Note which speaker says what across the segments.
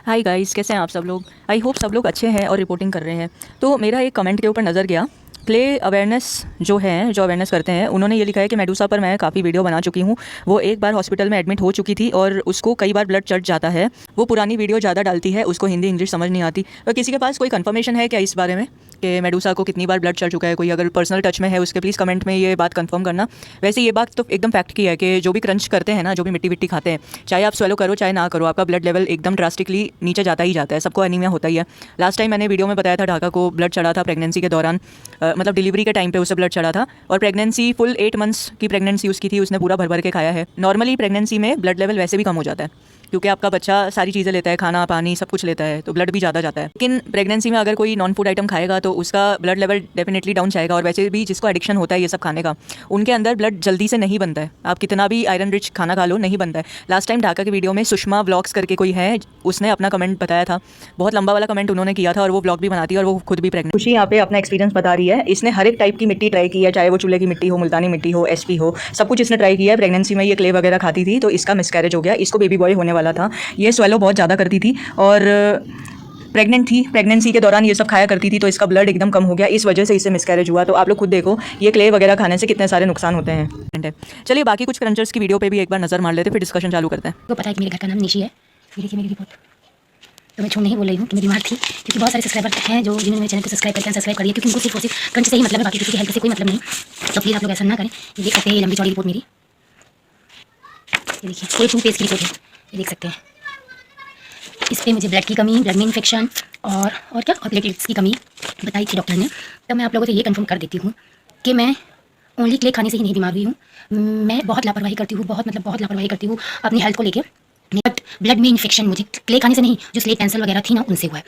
Speaker 1: Hi guys, कैसे हैं आप सब लोग। आई होप सब लोग अच्छे हैं और रिपोर्टिंग कर रहे हैं। तो मेरा एक कमेंट के ऊपर नज़र गया। क्ले अवेयरनेस जो है, जो अवेयरनेस करते हैं, उन्होंने ये लिखा है कि मेडूसा पर मैं काफ़ी वीडियो बना चुकी हूँ। वो एक बार हॉस्पिटल में एडमिट हो चुकी थी और उसको कई बार ब्लड चढ़ जाता है। वो पुरानी वीडियो ज़्यादा डालती है, उसको हिंदी इंग्लिश समझ नहीं आती। तो किसी के पास कोई कंफर्मेशन है क्या इस बारे में कि मेडूसा को कितनी बार ब्लड चढ़ चुका है? कोई अगर पर्सनल टच में है उसके प्लीज़ कमेंट में ये बात कंफर्म करना। वैसे ये बात तो एकदम फैक्ट की है कि जो भी क्रंच करते हैं ना, जो भी मिट्टी विट्टी खाते हैं, चाहे आप स्वेलो करो चाहे ना करो, आपका ब्लड लेवल एकदम ड्रास्टिकली नीचे जाता ही जाता है। सबको एनीमिया होता ही है। लास्ट टाइम मैंने वीडियो में बताया था ढाका को ब्लड चढ़ा था प्रेगनेंसी के दौरान, मतलब डिलीवरी के टाइम पे उसे ब्लड चढ़ा था। और प्रेगनेंसी फुल 8 मंथ्स की प्रेगनेंसी उसकी थी, उसने पूरा भर भर के खाया है। नॉर्मली प्रेगनेंसी में ब्लड लेवल वैसे भी कम हो जाता है क्योंकि आपका बच्चा सारी चीज़ें लेता है, खाना पानी सब कुछ लेता है, तो ब्लड भी ज़्यादा जाता है। लेकिन प्रेगनेंसी में अगर कोई नॉन फूड आइटम खाएगा तो उसका ब्लड लेवल डेफिनेटली डाउन जाएगा। और वैसे भी जिसको एडिक्शन होता है ये सब खाने का, उनके अंदर ब्लड जल्दी से नहीं बनता है। आप कितना भी आयरन रिच खाना खा लो, नहीं बनता है। लास्ट टाइम ढाका की वीडियो में सुषमा व्लॉग्स करके कोई है, उसने अपना कमेंट बताया था। बहुत लंबा वाला कमेंट उन्होंने किया था और वो व्लॉग भी बनाती है और वो खुद भी प्रेग्नेंट। खुशी यहाँ पे अपना एक्सपीरियंस बता रही है। इसने हर एक टाइप की मिट्टी ट्राई की है, चाहे वो चूल्हे की मिट्टी हो, मुल्तानी मिट्टी हो, एसपी हो, सब कुछ इसने ट्राई किया है। प्रेगनेंसी में ये क्ले वगैरह खाती थी तो इसका मिसकैरेज हो गया। इसको बेबी बॉय होने वाला था। ये स्वेलो बहुत ज़्यादा करती थी और प्रेग्नेंट थी। प्रेगनेंसी के दौरान ये सब खाया करती थी तो इसका ब्लड एकदम कम हो गया, इस वजह से इसे मिसकैरेज हुआ। तो आप लोग खुद देखो ये क्ले वगैरह खाने से कितने सारे नुकसान होते हैं। चलिए बाकी कुछ क्रंचर्स की वीडियो पे भी एक बार नज़र मार लेते, फिर डिस्कशन चालू करते हैं।
Speaker 2: तो पता है कि मेरे घर का नाम निशी है। ये देखिए मेरी रिपोर्ट। तो मैं झूठ नहीं बोल रही हूँ कि मैं बीमार थी, क्योंकि बहुत सारे सब्सक्राइबर हैं जो जिन्होंने मेरे चैनल को सब्सक्राइब करके सब्सक्राइब करिए, क्योंकि उनको सिर्फ और सिर्फ क्रंच से ही मतलब है, बाकी किसी की हेल्थ से कोई मतलब नहीं। तो प्लीज़ आप लोग ऐसा ना करें। ये देख सकते हैं, ये लंबी चौड़ी रिपोर्ट मेरी। ये देखिए पूरे 2 पेज की रिपोर्ट है, ये देख सकते हैं। इस पर मुझे ब्लड की कमी, ब्लड में इन्फेक्शन और क्या और प्लेटलेट्स की कमी बताई थी डॉक्टर ने। तो मैं आप लोगों से ये कंफर्म कर देती हूँ कि मैं ओनली क्ले खाने से ही नहीं बीमार हुई हूँ। मैं बहुत लापरवाही करती हूँ, बहुत लापरवाही करती हूँ अपनी हेल्थ को लेकर। बट ब्लड में इन्फेक्शन मुझे क्ले खाने से नहीं, जो स्लेट कैंसर वगैरह थी ना, उनसे हुआ है।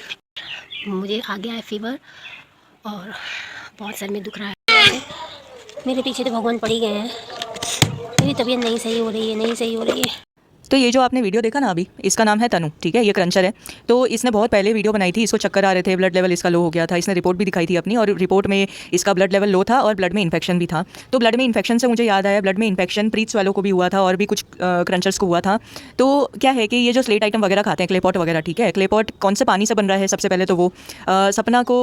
Speaker 2: मुझे आ गया है फीवर और बहुत सर में दुख रहा है। मेरे पीछे तो भगवान पड़ ही गए हैं। मेरी तबीयत नहीं सही हो रही है।
Speaker 1: तो ये जो आपने वीडियो देखा ना अभी, इसका नाम है तनु, ठीक है। ये क्रंचर है। तो इसने बहुत पहले वीडियो बनाई थी, इसको चक्कर आ रहे थे, ब्लड लेवल इसका लो हो गया था। इसने रिपोर्ट भी दिखाई थी अपनी और रिपोर्ट में इसका ब्लड लेवल लो था और ब्लड में इन्फेक्शन भी था। तो ब्लड में इन्फेक्शन से मुझे याद आया, ब्लड में इन्फेक्शन प्रीत वालों को भी हुआ था और भी कुछ क्रंचर्स को हुआ था। तो क्या है कि ये जो स्लेट आइटम वगैरह खाते हैं, क्लेपॉट वगैरह, ठीक है। क्लेपॉट कौन से पानी से बन रहा है? सबसे पहले तो वो सपना को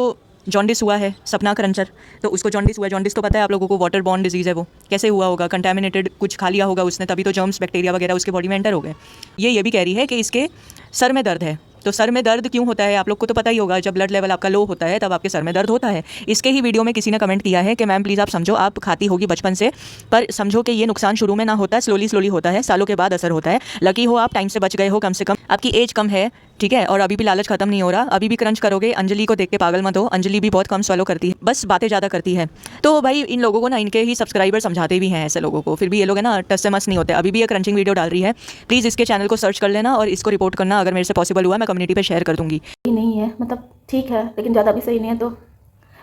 Speaker 1: जॉन्डिस हुआ है, सपना क्रंचर, तो उसको जॉन्डिस हुआ है। जॉन्डिस तो पता है आप लोगों को, वाटर बॉर्न डिजीज़ है। वो कैसे हुआ होगा? कंटेमिनेटेड कुछ खा लिया होगा उसने, तभी तो जर्म्स बैक्टीरिया वगैरह उसके बॉडी में एंटर हो गए। ये भी कह रही है कि इसके सर में दर्द है। तो सर में दर्द क्यों होता है आप लोग को तो पता ही होगा, जब ब्लड लेवल आपका लो होता है तब आपके सर में दर्द होता है। इसके ही वीडियो में किसी ने कमेंट किया है कि मैम प्लीज़ आप समझो, आप खाती होगी बचपन से, पर समझो कि ये नुकसान शुरू में ना होता है, स्लोली होता है, सालों के बाद असर होता है। लकी हो आप, टाइम से बच गए हो, कम से कम आपकी एज कम है, ठीक है, और अभी भी लालच खत्म नहीं हो रहा। अभी भी क्रंच करोगे। अंजलि को देख के पागल मत हो, अंजलि भी बहुत कम स्वेलो करती है, बस बातें ज़्यादा करती है। तो भाई इन लोगों को ना, इनके ही सब्सक्राइबर समझाते भी हैं ऐसे लोगों को, फिर भी ये लोग है ना टस से मस नहीं होते। अभी भी ये क्रंचिंग वीडियो डाल रही है। प्लीज़ इसके चैनल को सर्च कर लेना और इसको रिपोर्ट करना। अगर मेरे से पॉसिबल हुआ मैं कम्युनिटी पर शेयर कर दूँगी।
Speaker 3: नहीं है, मतलब ठीक है लेकिन ज़्यादा भी सही नहीं है। तो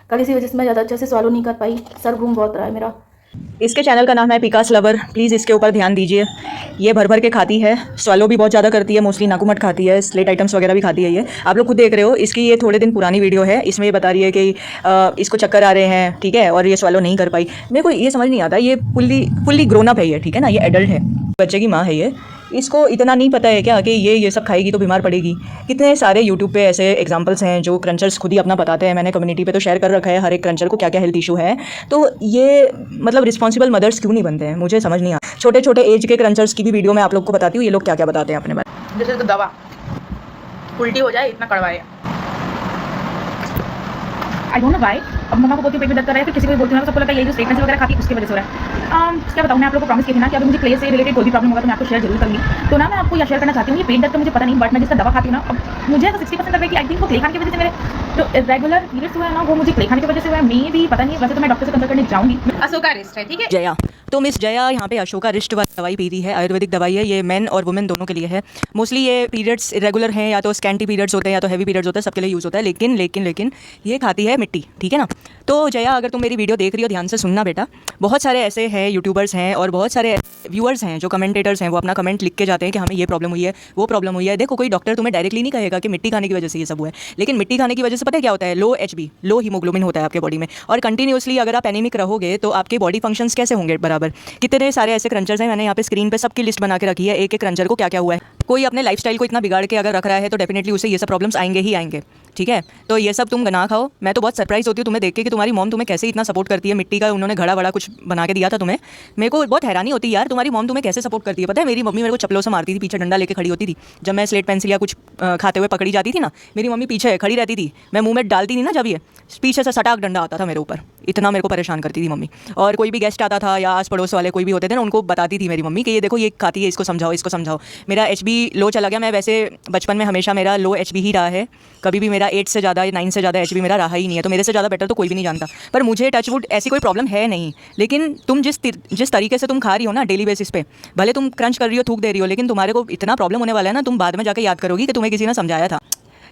Speaker 3: कल इसी वजह से मैं ज़्यादा अच्छे से सॉल्व नहीं कर पाई, सर घूम बहुत रहा है मेरा।
Speaker 1: इसके चैनल का नाम है पिकास लवर, प्लीज़ इसके ऊपर ध्यान दीजिए। ये भर भर के खाती है, स्वालो भी बहुत ज़्यादा करती है, मोस्टली नाकुमट खाती है, स्लेट आइटम्स वगैरह भी खाती है। ये आप लोग खुद देख रहे हो। इसकी ये थोड़े दिन पुरानी वीडियो है, इसमें ये बता रही है कि इसको चक्कर आ रहे हैं, ठीक है, और ये स्वालो नहीं कर पाई। मेरे को ये समझ नहीं आता, ये फुल्ली ग्रोन अप है ये, ठीक है ना, ये एडल्ट है, बच्चे की माँ है ये। इसको इतना नहीं पता है क्या कि ये सब खाएगी तो बीमार पड़ेगी? कितने सारे यूट्यूब पे ऐसे एग्जांपल्स हैं जो क्रंचर्स खुद ही अपना बताते हैं। मैंने कम्युनिटी पे तो शेयर कर रखा है हर एक क्रंचर को क्या क्या हेल्थ इशू है। तो ये मतलब रिस्पॉन्सिबल मदर्स क्यों नहीं बनते हैं, मुझे समझ नहीं आता। छोटे छोटे एज के क्रंचर्स की भी वीडियो मैं आप लोग को बताती हूँ, ये लोग क्या क्या बताते हैं अपने बारे में।
Speaker 4: जैसे तो दवा उल्टी हो जाए इतना कड़वा है। I don't know why. अब मम्मा को बोलती पेट में दर्द कर रहा है, फिर किसी को बोलती हूँ, सबको लगता है ये जो स्टेटमेंट्स वगैरह खाती है उसकी वजह से हो रहा है। क्या बताऊँ, मैं आप लोगों को प्रॉमिस की थी ना कि अगर मुझे क्ले से रिलेटेड कोई भी प्रॉब्लम होगा तो मैं आपको शेयर जरूर करूँगी। तो ना मैं आपको यह शेयर करना चाहती हूँ। ये पेट दर्द तो मुझे पता नहीं, बट मैं जिसका दवा खाती हूँ ना, अब मुझे 60% लग रहा है कि आई थिंक वो क्ले खाने की वजह से मेरे जो रेगुलर पीरियड्स हुआ है ना, वो मुझे क्ले खाने की वजह से हुआ है। मे भी पता नहीं, वैसे तो मैं डॉक्टर से कंसल्ट करने जाऊँगी।
Speaker 5: अशोका रिस्ट है, ठीक है।
Speaker 1: जया, तो मिस जया यहाँ पे अशोका रिस्ट वाली दवाई पी रही है, आयुर्वेदिक दवाई है। ये मेन और वुमेन दोनों के लिए है। मोस्टली ये पीरियड्स इरेगुलर हैं, या तो स्कैंटी पीरियड्स होते हैं या तो हैवी पीरियड्स होता है, सबके लिए यूज़ होता है। लेकिन ये खाती है मिट्टी, ठीक है ना। तो जया अगर तुम मेरी वीडियो देख रही हो ध्यान से सुनना बेटा। बहुत सारे ऐसे हैं यूट्यूबर्स हैं और बहुत सारे व्यूअर्स हैं जो कमेंटेटर्स हैं, वो अपना कमेंट लिख के जाते हैं कि हमें ये प्रॉब्लम हुई है, वो प्रॉब्लम हुई है। देखो कोई डॉक्टर तुम्हें डायरेक्टली नहीं कहेगा कि मिट्टी खाने की वजह से ये सब हुआ है, लेकिन मिट्टी खाने की वजह से पता है क्या होता है? लो HB, लो हीमोग्लोबिन होता है आपके बॉडी में। और कंटिन्यूसली अगर आप एनीमिक रहोगे तो आपके बॉडी फंक्शंस कैसे होंगे बराबर? कितने सारे ऐसे क्रंचर्स हैं, मैंने यहाँ पे स्क्रीन पे सबकी लिस्ट बना के रखी है, एक एक क्रंचर को क्या क्या हुआ है। कोई अपने लाइफस्टाइल को इतना बिगाड़ के अगर रख रहा है तो डेफिनेटली उसे ये सब प्रॉब्लम्स आएंगे ही आएंगे, ठीक है। तो ये सब तुम ना खाओ। मैं तो बहुत सरप्राइज होती हूँ तुम्हें देख के कि तुम्हारी मॉम तुम्हें कैसे इतना सपोर्ट करती है। मिट्टी का उन्होंने घड़ा बड़ा कुछ बना के दिया था तुम्हें, मेरे को बहुत हैरानी होती है यार, तुम्हारी मॉम तुम्हें कैसे सपोर्ट करती है। पता है मेरी मम्मी मेरे को चप्पलों से मारती थी, पीछे डंडा लेके खड़ी होती थी। जब मैं स्लेट पेंसिल या कुछ खाते हुए पकड़ी जाती थी ना, मेरी मम्मी पीछे खड़ी रहती थी, मैं मुँह में डालती थी ना जब ये पीछे से सटाक डंडा आता था मेरे ऊपर, इतना मेरे को परेशान करती थी मम्मी। और कोई भी गेस्ट आता था या आस पड़ोस वाले कोई भी होते थे ना, उनको बताती थी मेरी मम्मी कि ये देखो ये खाती है, इसको समझाओ इसको समझाओ। मेरा HB लो चला गया। मैं वैसे बचपन में हमेशा मेरा लो HB ही रहा है, कभी भी मेरा 8 से ज़्यादा या 9 से ज़्यादा HB मेरा रहा ही नहीं है। तो मेरे से ज़्यादा बेटर तो कोई भी नहीं जानता। पर मुझे टचवुड ऐसी कोई प्रॉब्लम है नहीं। लेकिन तुम जिस तरीके से तुम खा रही हो ना डेली बेसिस पे, भले तुम क्रंच कर रही हो, थूक दे रही हो, लेकिन तुम्हारे को इतना प्रॉब्लम होने वाला है ना, तुम बाद में जाके याद करोगी कि तुम्हें किसी ने समझाया था।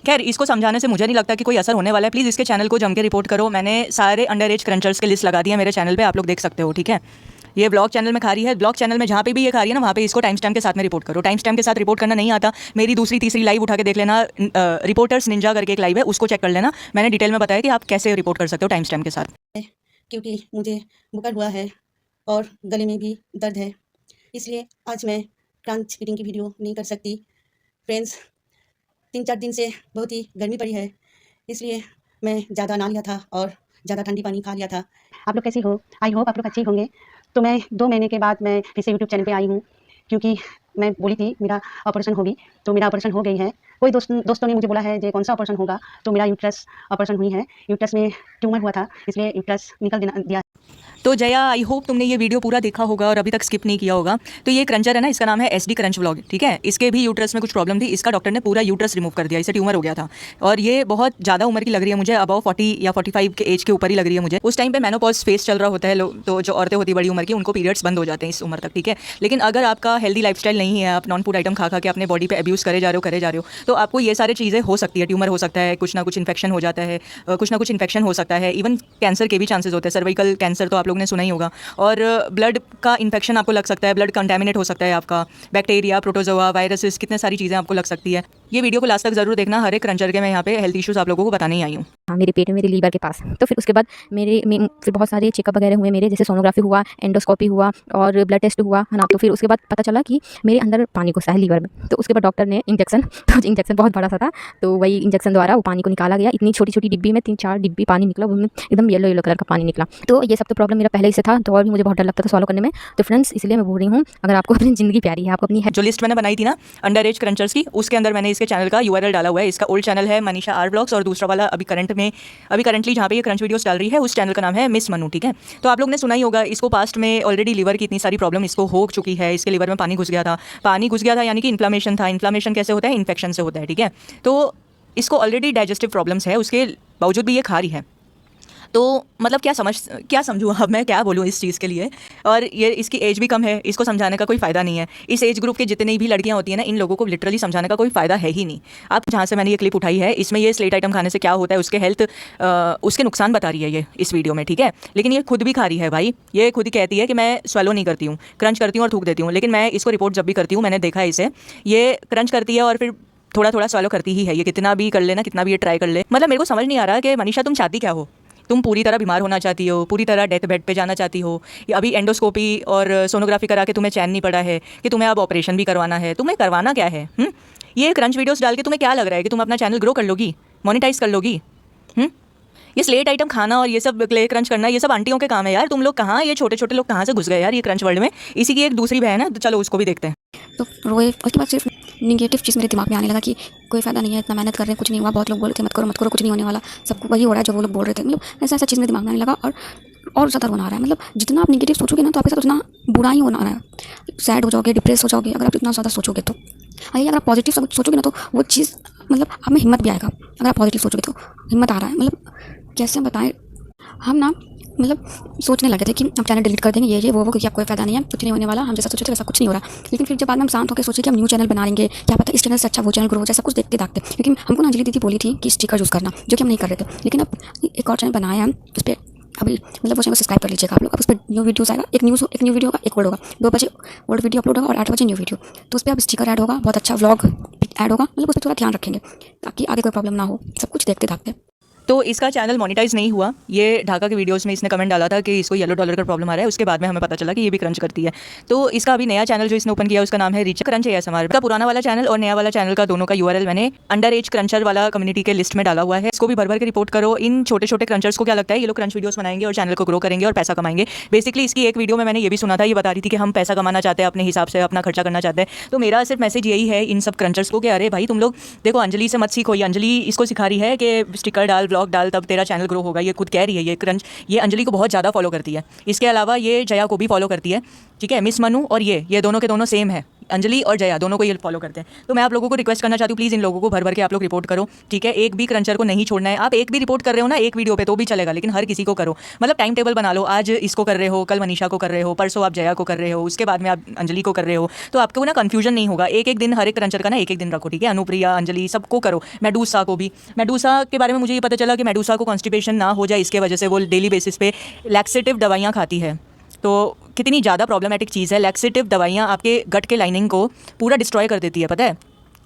Speaker 1: खैर, इसको समझाने से मुझे नहीं लगता कि कोई असर होने वाला है। प्लीज़ इसके चैनल को जम के रिपोर्ट करो। मैंने सारे अंडर एज क्रंचर्स की लिस्ट लगा दी है मेरे चैनल पे, आप लोग देख सकते हो, ठीक है। ये ब्लॉग चैनल में खा रही है, ब्लॉग चैनल में जहाँ पे भी ये खा रही है ना, वहाँ पे इसको टाइम स्टैम्प के साथ में रिपोर्ट करो। टाइम स्टैम्प के साथ रिपोर्ट करना नहीं आता, मेरी दूसरी तीसरी लाइव उठा के देख लेना, रिपोर्टर्स निंजा करके एक लाइव है, उसको चेक कर लेना। मैंने डिटेल में बताया कि आप कैसे रिपोर्ट कर सकते हो टाइम स्टैम्प के साथ।
Speaker 5: क्योंकि मुझे बुखार हुआ है और गले में भी दर्द है, इसलिए आज मैं क्रंच ईटिंग की वीडियो नहीं कर सकती। फ्रेंड्स, 3-4 दिन से बहुत ही गर्मी पड़ी है, इसलिए मैं ज़्यादा नहा लिया था और ज़्यादा ठंडी पानी खा लिया था। आप लोग कैसे हो? आई होप आप लोग अच्छे होंगे। तो मैं 2 महीने के बाद मैं फिर से यूट्यूब चैनल पे आई हूँ, क्योंकि मैं बोली थी मेरा ऑपरेशन होगी, तो मेरा ऑपरेशन हो गई है। कोई दोस्तों ने मुझे बोला है जे कौन सा ऑपरेशन होगा, तो मेरा यूट्रस ऑपरेशन हुई है। यूट्रस में ट्यूमर हुआ था, इसलिए यूट्रस निकल दिया।
Speaker 1: तो जया, आई होप तुमने ये वीडियो पूरा देखा होगा और अभी तक स्किप नहीं किया होगा। तो ये क्रंचर है ना, इसका नाम है SD क्रंच व्लॉग, ठीक है। इसके भी यूट्रस में कुछ प्रॉब्लम थी, इसका डॉक्टर ने पूरा यूट्रस रिमूव कर दिया, इसे ट्यूमर हो गया था। और ये बहुत ज़्यादा उम्र की लग रही है मुझे, अबाउ 40 या 45 के एज के ऊपर ही लग रही है मुझे। उस टाइम पे मेनोपॉज फेस चल रहा होता है, तो जो औरतें होती बड़ी उम्र की, उनको पीरियड्स बंद हो जाते हैं इस उम्र तक, ठीक है। लेकिन अगर आपका हेल्दी लाइफस्टाइल नहीं है, आप नॉन फूड आइटम खा के अपने बॉडी पे अब्यूज़ करे जा रहे हो, तो आपको ये सारी चीज़ें हो सकती है। ट्यूमर हो सकता है, कुछ ना कुछ इन्फेक्शन हो जाता है, कुछ ना कुछ इन्फेक्शन हो सकता है। इवन कैंसर के भी चांसेस होते हैं, सर्वाइकल कैंसर तो आप लोगों ने सुना ही होगा। और ब्लड का इन्फेक्शन आपको लग सकता है, ब्लड कंटेमिनेट हो सकता है आपका, बैक्टीरिया, प्रोटोजोआ, वायरसेस, कितने सारी चीज़ें आपको लग सकती है। ये वीडियो को लास्ट तक जरूर देखना। हर एक क्रंचर के मैं यहाँ पे हेल्थ इश्यूज आप लोगों को बताने ही आई हूँ।
Speaker 2: हाँ, मेरे पेट में, मेरे लीवर के पास। तो फिर उसके बाद फिर बहुत सारे चेकअप वगैरह हुए मेरे, जैसे सोनोग्राफी हुआ, एंडोस्कोपी हुआ और ब्लड टेस्ट हुआ, है ना। तो फिर उसके बाद पता चला कि मेरे अंदर पानी घुसा है लीवर में। तो उसके बाद डॉक्टर ने तो इंजेक्शन बहुत बड़ा सा था, तो वही इंजेक्शन द्वारा वो पानी को निकाला गया। इतनी छोटी छोटी डिब्बी में 3-4 डिब्बी पानी निकला, उसमें एकदम येलो कलर का पानी निकला। तो ये सब तो प्रॉब्लम मेरा पहले ही से था, तो और भी मुझे बहुत डर लगता था सॉल्व करने में। तो फ्रेंड्स, इसलिए मैं बोल रही हूँ, अगर आपको अपनी ज़िंदगी प्यारी है, आपको अपनी
Speaker 1: जो लिस्ट मैंने बनाई थी ना अंडर एज क्रंचर्स की, उसके अंदर मैंने इसके चैनल का URL डाला हुआ है। इसका ओल्ड चैनल है मनीषा आर ब्लॉग्स, और दूसरा वाला अभी करंटली जहाँ पे ये क्रंच वीडियोस डाल रही है, उस चैनल का नाम है मिस मनु, ठीक है। तो आप लोग ने सुना ही होगा, इसको पास्ट में ऑलरेडी लिवर की इतनी सारी प्रॉब्लम इसको हो चुकी है। इसके लिवर में पानी घुस गया था, यानी कि इन्फ्लामेशन था। इन्फ्लामेशन कैसे होता है? इन्फेक्शन से होता है, ठीक है। तो इसको ऑलरेडी डाइजेस्टिव प्रॉब्लम्स है, उसके बावजूद भी ये खा रही है। तो मतलब क्या समझूँ अब मैं, क्या बोलूँ इस चीज़ के लिए। और ये इसकी एज भी कम है, इसको समझाने का कोई फ़ायदा नहीं है। इस एज ग्रुप के जितनी भी लड़कियाँ होती हैं ना, इन लोगों को लिटरली समझाने का कोई फ़ायदा है ही नहीं। आप जहाँ से मैंने ये क्लिप उठाई है, इसमें ये स्लेट आइटम खाने से क्या होता है, उसके हेल्थ उसके नुकसान बता रही है ये इस वीडियो में, ठीक है। लेकिन ये खुद भी खा रही है भाई, ये खुद ही कहती है कि मैं स्वेलो नहीं करती हूँ, क्रंच करती हूँ और थूक देती हूँ। लेकिन मैं इसको रिपोर्ट जब भी करती हूँ, मैंने देखा है इसे, ये क्रंच करती है और फिर थोड़ा थोड़ा स्वेलो करती ही है। ये कितना भी कर लेना, कितना भी ये ट्राई कर ले, मतलब मेरे को समझ नहीं आ रहा कि मनीषा तुम चाहती क्या हो। तुम पूरी तरह बीमार होना चाहती हो, पूरी तरह डेथ बेड पे जाना चाहती हो, या अभी एंडोस्कोपी और सोनोग्राफी करा के तुम्हें चैन नहीं पड़ा है कि तुम्हें अब ऑपरेशन भी करवाना है। तुम्हें करवाना क्या है? ये क्रंच वीडियोस डाल के तुम्हें क्या लग रहा है कि तुम अपना चैनल ग्रो कर लोगी, मोनेटाइज कर लोगी? ये स्लेट आइटम खाना और ये सब क्ले क्रंच करना, ये सब आंटियों के काम है यार। तुम लोग कहाँ, ये छोटे छोटे लोग कहाँ से घुस गए यार ये क्रंच वर्ल्ड में। इसी की एक दूसरी बहन है, तो चलो उसको भी देखते हैं।
Speaker 6: तो रोए, उसके बाद सिर्फ निगेटिव चीज़ मेरे दिमाग में आने लगा कि कोई फ़ायदा नहीं है, इतना मेहनत कर रहे हैं, कुछ नहीं हुआ। बहुत लोग बोल रहे थे मत करो कुछ नहीं होने वाला, सबको वही हो रहा है जो वो लोग बोल रहे थे। मतलब ऐसा चीज़ मेरे दिमाग में आने लगा और ज़्यादा रोना आ रहा है। मतलब जितना आप निगेटिव सोचोगे ना, तो आपके साथ उतना बुरा ही होना है। सैड हो जाओगे, डिप्रेस हो जाओगे अगर आप इतना ज़्यादा सोचोगे तो। अगर आप पॉजिटिव सब सोचोगे ना, तो वो चीज़ मतलब आप में हिम्मत भी आएगा। अगर आप पॉजिटिव सोचोगे तो हिम्मत आ रहा है। मतलब कैसे बताएं, हम ना मतलब सोचने लगे थे कि हम चैनल डिलीट कर देंगे, ये वो क्योंकि आपको कोई फ़ायदा नहीं है, कुछ नहीं होने वाला। हम जैसा सोचे थे वैसा कुछ नहीं हो रहा। लेकिन फिर जब बाद में हम शांत होकर सोचे कि हम न्यू चैनल बना लेंगे, क्या पता इस चैनल से अच्छा वो चैनल ग्रो हो जाए, सब कुछ देखते दाखते। क्योंकि हमको ना अंजलि दीदी बोली थी कि स्टिकर यूज़ करना, जो कि हम नहीं कर रहे थे। लेकिन अब एक और चैनल बनाया हम, उस पर अभी मतलब वो चैनल सब्सक्राइब कर लीजिएगा आप लोग। अब उस पर न्यू वीडियोस आएगा, एक न्यू वीडियो होगा, एक ओल्ड होगा। 2 बजे ओल्ड वीडियो अपलोड होगा और 8 बजे न्यू वीडियो। तो उस पर अब स्टिकर ऐड होगा, बहुत अच्छा व्लॉग ऐड होगा। मतलब उस पर थोड़ा ध्यान रखेंगे ताकि आगे कोई प्रॉब्लम ना हो, सब कुछ देखते दाखते।
Speaker 1: तो इसका चैनल मोनेटाइज नहीं हुआ। ये ढाका के वीडियोस में इसने कमेंट डाला था कि इसको येलो डॉलर का प्रॉब्लम आ रहा है। उसके बाद में हमें पता चला कि ये भी क्रंच करती है। तो इसका अभी नया चैनल जो इसने ओपन किया उसका नाम है रिच क्रंच ASMR। का पुराना वाला चैनल और नया वाला चैनल का दोनों का URL मैंने अंडर एज क्रंचर वाला कम्युनिटी के लिस्ट में डाला हुआ है। इसको भी भर भर के रिपोर्ट करो। इन छोटे छोटे क्रंचर्स को क्या लगता है ये लोग क्रंच वीडियोस बनाएंगे और चैनल को ग्रो करेंगे और पैसा कमाएंगे। बेसिकली इसकी एक वीडियो में मैंने ये भी सुना था, ये बता रही थी कि हम पैसा कमाना चाहते हैं, अपने हिसाब से अपना खर्चा करना चाहते हैं। तो मेरा सिर्फ मैसेज यही है इन सब क्रंचर्स को कि अरे भाई तुम लोग देखो, अंजलि से मत सीखो। ये अंजलि इसको सिखा रही है कि स्टिकर डाल, ब्लॉग डाल, तब तेरा चैनल ग्रो होगा। ये खुद कह रही है ये क्रंच, ये अंजलि को बहुत ज़्यादा फॉलो करती है। इसके अलावा ये जया को भी फॉलो करती है, ठीक है। मिस मनु और ये दोनों के दोनों सेम है, अंजलि और जया दोनों को ये फॉलो करते हैं। तो मैं आप लोगों को रिक्वेस्ट करना चाहती हूँ, प्लीज़ इन लोगों को भर भर के आप लोग रिपोर्ट करो, ठीक है। एक भी क्रंचर को नहीं छोड़ना है। आप एक भी रिपोर्ट कर रहे हो ना एक वीडियो पे तो भी चलेगा, लेकिन हर किसी को करो। मतलब टाइम टेबल बना लो, आज इसको कर रहे हो, कल मनीषा को कर रहे हो, परसों आप जया को कर रहे हो, उसके बाद में आप अंजलि को कर रहे हो। तो आपको ना कन्फ्यूजन नहीं होगा। एक एक दिन हर एक क्रंचर का ना एक एक दिन रखो, ठीक है। अनुप्रिया, अंजलि सबको करो। मेडूसा को भी, मेडूसा के बारे में मुझे ये पता चला कि मेडूसा को कॉन्स्टिपेशन ना हो जाए इसके वजह से वो डेली बेसिस पे लैक्सेटिव दवाइयाँ खाती है। तो कितनी ज़्यादा प्रॉब्लमेटिक चीज़ है। लैक्सेटिव दवाइयाँ आपके गट के लाइनिंग को पूरा डिस्ट्रॉय कर देती है, पता है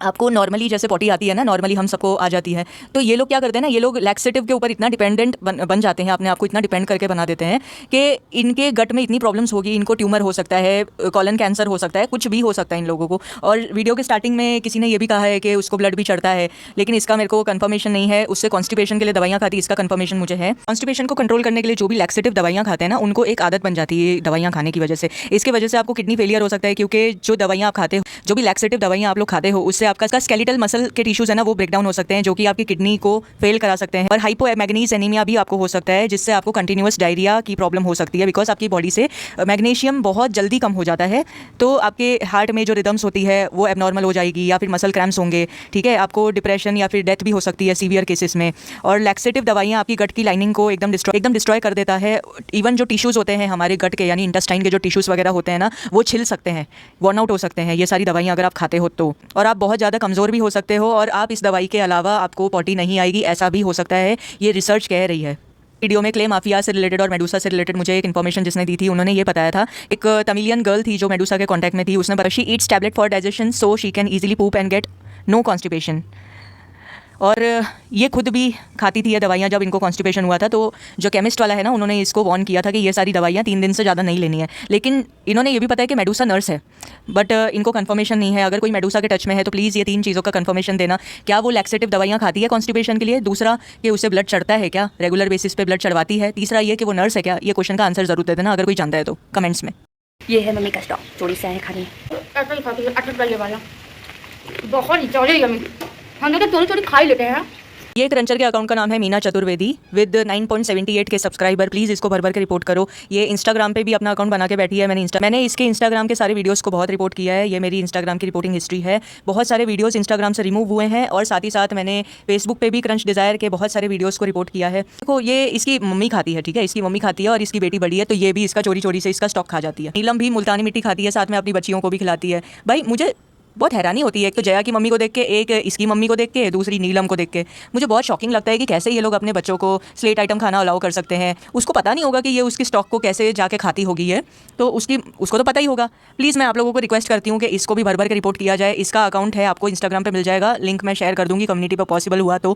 Speaker 1: आपको। नॉर्मली जैसे पॉटी आती है ना, नॉर्मली हम सबको आ जाती है, तो ये लोग क्या करते हैं ना, ये लोग लैक्सेटिव के ऊपर इतना डिपेंडेंट बन जाते हैं, अपने आप को इतना डिपेंड करके बना देते हैं कि इनके गट में इतनी प्रॉब्लम्स होगी, इनको ट्यूमर हो सकता है, कॉलन कैंसर हो सकता है, कुछ भी हो सकता है इन लोगों को। और वीडियो के स्टार्टिंग में किसी ने ये भी कहा है कि उसको ब्लड भी चढ़ता है, लेकिन इसका मेरे को कंफर्मेशन नहीं है। उससे कॉन्स्टिपेशन के लिए दवाइयाँ खाती है, इसका कंफर्मेशन मुझे है। कॉन्स्टिपेशन को कंट्रोल करने के लिए जो भी लैक्सेटिव दवाइयाँ खाते हैं ना, उनको एक आदत बन जाती है दवाइयाँ खाने की वजह से। इसकी वजह से आपको किडनी फेलियर हो सकता है, क्योंकि जो दवाइयाँ आप खाते हो, जो भी लैक्सेटिव दवाइयाँ आप लोग खाते हो, उससे आपका स्केलेटल मसल के टिश्यूज है ना वो ब्रेक डाउन हो सकते हैं, जो कि आपकी किडनी को फेल करा सकते हैं। और हाइपोमैग्नीज एनीमिया भी आपको हो सकता है, जिससे आपको कंटिन्यूअस डायरिया की प्रॉब्लम हो सकती है, बिकॉज आपकी बॉडी से मैग्नीशियम बहुत जल्दी कम हो जाता है। तो आपके हार्ट में जो रिदम्स होती है वो एबनॉर्मल हो जाएगी, या फिर मसल क्रैम्प्स होंगे, ठीक है। आपको डिप्रेशन या फिर डेथ भी हो सकती है सीवियर केसेस में। और लैक्सेटिव दवाइयाँ आपकी गट की लाइनिंग को एकदम डिस्ट्रॉय कर देता है। इवन जो टिश्यूज़ होते हैं हमारे गट के, यानी इंटेस्टाइन के जो टिश्यूज़ वगैरह होते हैं ना, वो छिल सकते हैं, वर्न आउट हो सकते हैं, ये सारी दवाइयाँ अगर आप खाते हो तो। और आप बहुत ज़्यादा कमज़ोर भी हो सकते हो, और आप इस दवाई के अलावा आपको पॉटी नहीं आएगी, ऐसा भी हो सकता है, ये रिसर्च कह रही है। वीडियो में क्ले माफिया से रिलेटेड और मेडूसा से रिलेटेड मुझे एक इन्फॉर्मेशन जिसने दी थी, उन्होंने ये बताया था, एक तमिलियन गर्ल थी जो मेडूसा के कॉन्टैक्ट में थी, उसने बताया she eats tablet for digestion so she can easily poop and get no constipation. और ये खुद भी खाती थी ये दवाइयाँ जब इनको कॉन्स्टिपेशन हुआ था। तो जो केमिस्ट वाला है ना, उन्होंने इसको वार्न किया था कि ये सारी दवाइयाँ 3 दिन से ज़्यादा नहीं लेनी है। लेकिन इन्होंने ये भी पता है कि मेडूसा नर्स है, बट इनको कंफर्मेशन नहीं है। अगर कोई मेडूसा के टच में है तो प्लीज़ ये 3 चीज़ों का कंफर्मेशन देना। क्या वो लैक्सेटिव दवाइयाँ खाती है कॉन्स्टिपेशन के लिए? दूसरा, कि उसे ब्लड चढ़ता है क्या, रेगुलर बेसिस पे ब्लड चढ़वाती है? तीसरा ये कि वो नर्स है क्या? ये क्वेश्चन का आंसर ज़रूर दे देना अगर कोई जानता है तो कमेंट्स में।
Speaker 2: ये है मम्मी का स्टॉक, चोरी से आए खाने।
Speaker 3: ऐसा ही खाती है, अटक ये वाला बहुत चौड़ी यमी। हम तो चोरी खा ही लेते हैं।
Speaker 1: ये क्रंचर के अकाउंट का नाम है मीना चतुर्वेदी विद 9.78 के सब्सक्राइबर। प्लीज़ इसको भर भर के रिपोर्ट करो। ये इंस्टाग्राम पे भी अपना अकाउंट बना के बैठी है। मैंने इसके इंस्टाग्राम के सारे वीडियोस को बहुत रिपोर्ट किया है। ये मेरी इंस्टाग्राम की रिपोर्टिंग हिस्ट्री है। बहुत सारे वीडियोस इंस्टाग्राम से रिमूव हुए हैं, और साथ ही साथ मैंने फेसबुक पे भी क्रंच डिज़ायर के बहुत सारे वीडियोज़ को रिपोर्ट किया है। देखो, ये इसकी मम्मी खाती है, ठीक है, इसकी मम्मी खाती है और इसकी बेटी बड़ी है, तो ये भी इसका चोरी से इसका स्टॉक खा जाती है। नीलम भी मुल्तानी मिट्टी खाती है, साथ में अपनी बच्चियों को भी खिलाती है। भाई मुझे बहुत हैरानी होती है, एक तो जया की मम्मी को देख के, एक इसकी मम्मी को देख के, दूसरी नीलम को देख के। मुझे बहुत शॉकिंग लगता है कि कैसे ये लोग अपने बच्चों को स्लेट आइटम खाना अलाउ कर सकते हैं। उसको पता नहीं होगा कि ये उसकी स्टॉक को कैसे जाके खाती होगी है, तो उसको तो पता ही होगा। प्लीज़ मैं आप लोगों को रिक्वेस्ट करती हूँ कि इसको भी भर भर के रिपोर्ट किया जाए। इसका अकाउंट है, आपको इंस्टाग्राम पर मिल जाएगा, लिंक मैं शेयर कर दूँगी कम्युनिटी पर पॉसिबल हुआ तो।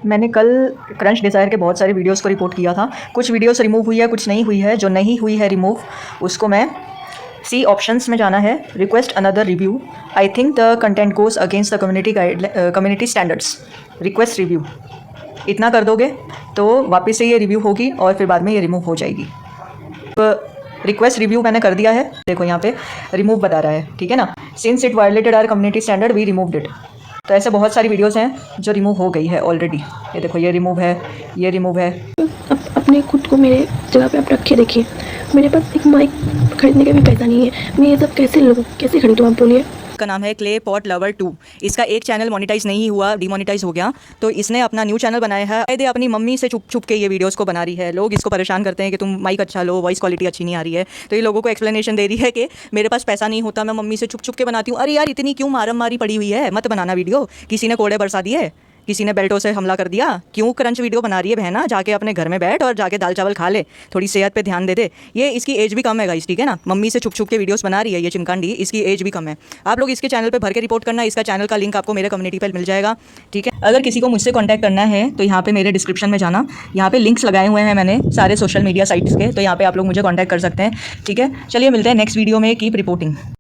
Speaker 1: मैंने कल क्रंच डिज़ायर के बहुत सारे वीडियोज़ को रिपोर्ट किया था। कुछ वीडियोज़ रिमूव हुई है, कुछ नहीं हुई है। जो नहीं हुई है रिमूव, उसको मैं सी ऑप्शंस में जाना है, request another review. I think the content goes against the community standards, request review. इतना कर दोगे तो वापस से ये रिव्यू होगी और फिर बाद में ये रिमूव हो जाएगी। रिक्वेस्ट रिव्यू मैंने कर दिया है, देखो यहाँ पे रिमूव बता रहा है, ठीक है ना। Since it violated our community standard we removed it. तो ऐसे बहुत सारी वीडियोज़ हैं जो रिमूव हो गई है ऑलरेडी। ये देखो, ये रिमूव है, ये रिमूव है।
Speaker 7: अपने खुद को मेरे जगह पे आप रखे देखिए। मेरे पास एक माइक खरीदने का भी पैसा नहीं है, मैं ये सब कैसे लूँ, कैसे खरीदूँ, आप बोलिए।
Speaker 1: का नाम है क्ले पॉट लवर 2। इसका एक चैनल मोनेटाइज नहीं हुआ, डिमोनेटाइज हो गया, तो इसने अपना न्यू चैनल बनाया है। दे अपनी मम्मी से छुप के ये वीडियोस को बना रही है। लोग इसको परेशान करते हैं कि तुम माइक अच्छा लो, वॉइस क्वालिटी अच्छी नहीं आ रही है, तो ये लोगों को एक्सप्लेनेशन दे रही है कि मेरे पास पैसा नहीं होता, मैं मम्मी से छुप के बनाती हूँ। अरे यार, इतनी क्यों मारम मारी पड़ी हुई है, मत बनाना वीडियो, किसी ने कोड़े बरसा दिए, किसी ने बेल्टों से हमला कर दिया, क्यों क्रंच वीडियो बना रही है बहना, जाके अपने घर में बैठ और जाके दाल चावल खा ले, थोड़ी सेहत पे ध्यान दे दे। ये इसकी एज भी कम है गाइस, ठीक है ना, मम्मी से छुप छुप के वीडियोस बना रही है ये चिमकांडी, इसकी एज भी कम है। आप लोग इसके चैनल पे भर के रिपोर्ट करना, इसका चैनल का लिंक आपको मेरे कम्युनिटी पर मिल जाएगा, ठीक है। अगर किसी को मुझसे कॉन्टैक्ट करना है तो यहाँ पे मेरे डिस्क्रिप्शन में जाना, यहाँ पे लिंक्स लगाए हुए हैं मैंने सारे सोशल मीडिया साइट्स के, तो यहाँ पे आप लोग मुझे कॉन्टैक्ट कर सकते हैं, ठीक है। चलिए मिलते हैं नेक्स्ट वीडियो में, कीप रिपोर्टिंग।